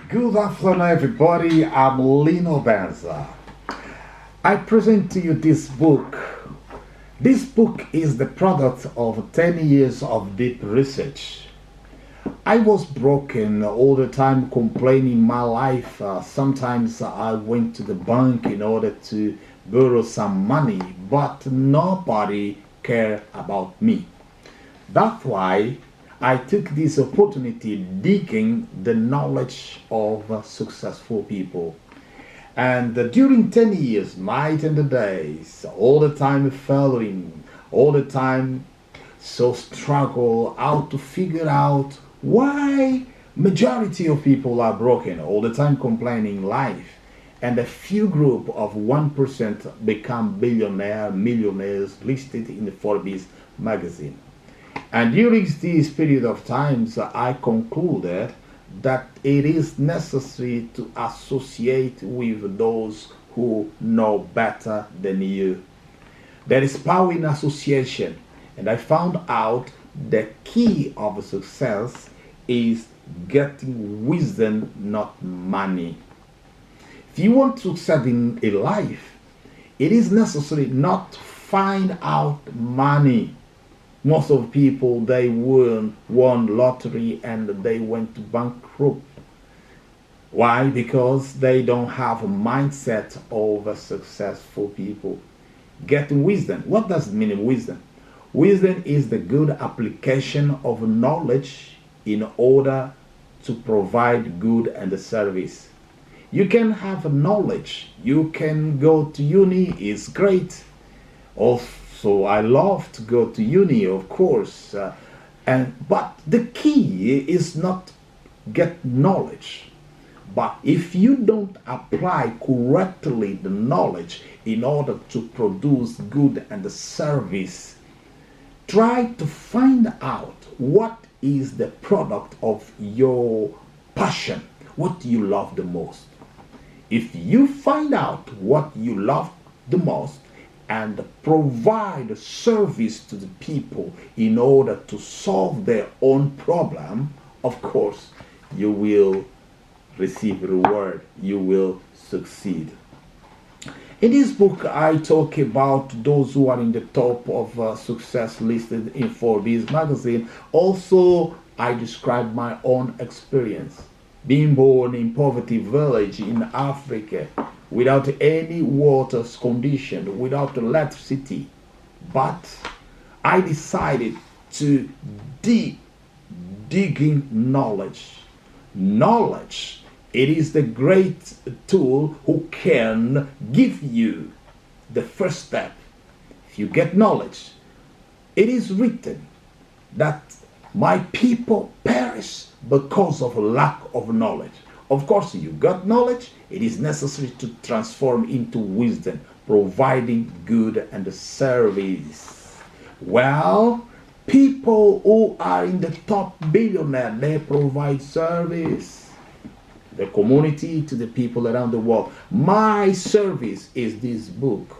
Good afternoon, everybody. I'm Lino Benza. I present to you this book. This book is the product of 10 years of deep research. I was broken all the time, complaining my life. Sometimes I went to the bank in order to borrow some money, but nobody cared about me. That's why I took this opportunity digging the knowledge of successful people. And during 10 years, night and days, all the time failing, all the time so struggle out to figure out why majority of people are broken, all the time complaining life. And a few group of 1% become billionaire, millionaires listed in the Forbes magazine. And during this period of times, I concluded that it is necessary to associate with those who know better than you. There is power in association, and I found out the key of success is getting wisdom, not money. If you want to succeed in a life, it is necessary not to find out money. Most of people, they won lottery and they went to bankrupt. Why? Because they don't have a mindset of a successful people. Getting wisdom. What does it mean wisdom? Wisdom is the good application of knowledge in order to provide good and service. You can have knowledge. You can go to uni. It's great. Also, I love to go to uni, of course, but the key is not get knowledge. But if you don't apply correctly the knowledge in order to produce good and service, try to find out what is the product of your passion, what you love the most. If you find out what you love the most, and provide service to the people in order to solve their own problem, of course, you will receive reward. You will succeed. In this book, I talk about those who are in the top of success listed in Forbes magazine. Also, I describe my own experience. Being born in poverty village in Africa, without any water condition, without electricity. But I decided to dig in knowledge. Knowledge, it is the great tool who can give you the first step. If you get knowledge, it is written that my people perish because of lack of knowledge. Of course, you got knowledge, it is necessary to transform into wisdom, providing good and service. Well, people who are in the top billionaire, they provide service. The community to the people around the world. My service is this book.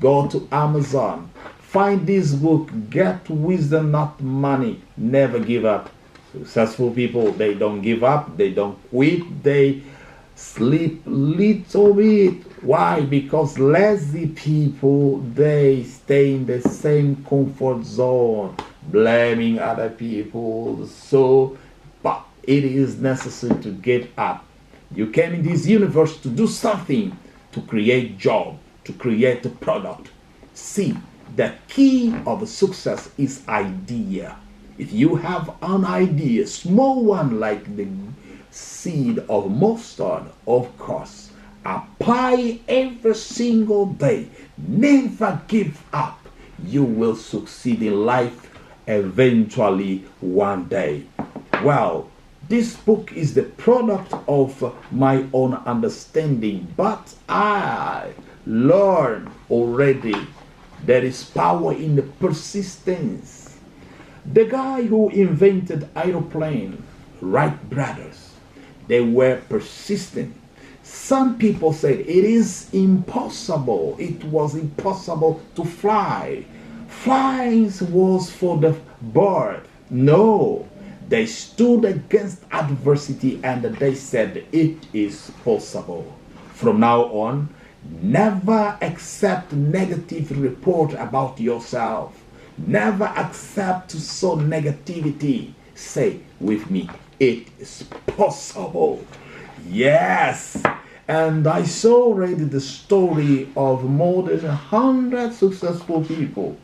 Go to Amazon, find this book, get wisdom, not money. Never give up. Successful people, they don't give up, they don't quit, they sleep little bit. Why? Because lazy people, they stay in the same comfort zone, blaming other people. So, but it is necessary to get up. You came in this universe to do something, to create job, to create a product. See, the key of success is idea. If you have an idea, small one like the seed of mustard, of course, apply every single day. Never give up. You will succeed in life eventually one day. Well, this book is the product of my own understanding, but I learned already there is power in the persistence. The guy who invented aeroplane, Wright brothers, they were persistent. Some people said it is impossible. It was impossible to fly. Flying was for the bird. No, They stood against adversity and they said, it is possible. From now on, never accept negative report about yourself. Never accept to sow negativity. Say with me, it is possible. Yes. And I saw already the story of more than 100 successful people.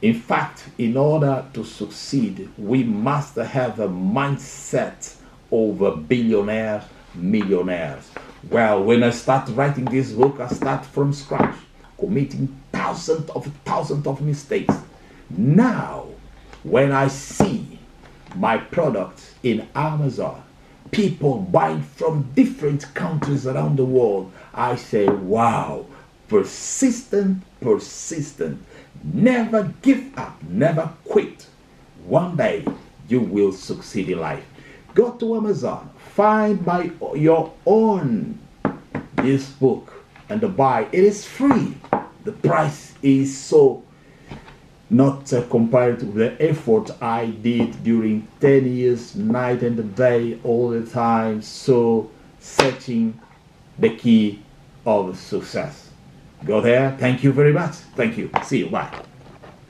In fact, in order to succeed, we must have a mindset of billionaires, millionaires. Well, when I start writing this book, I start from scratch, committing thousands of mistakes. Now, when I see my products in Amazon, people buying from different countries around the world, I say, wow, persistent. Never give up, never quit. One day you will succeed in life. Go to Amazon, find by your own this book and buy. It is free. The price is so not compared to the effort I did during 10 years, night and day, all the time, so searching the key of success. Go there. Thank you very much. Thank you. See you. Bye.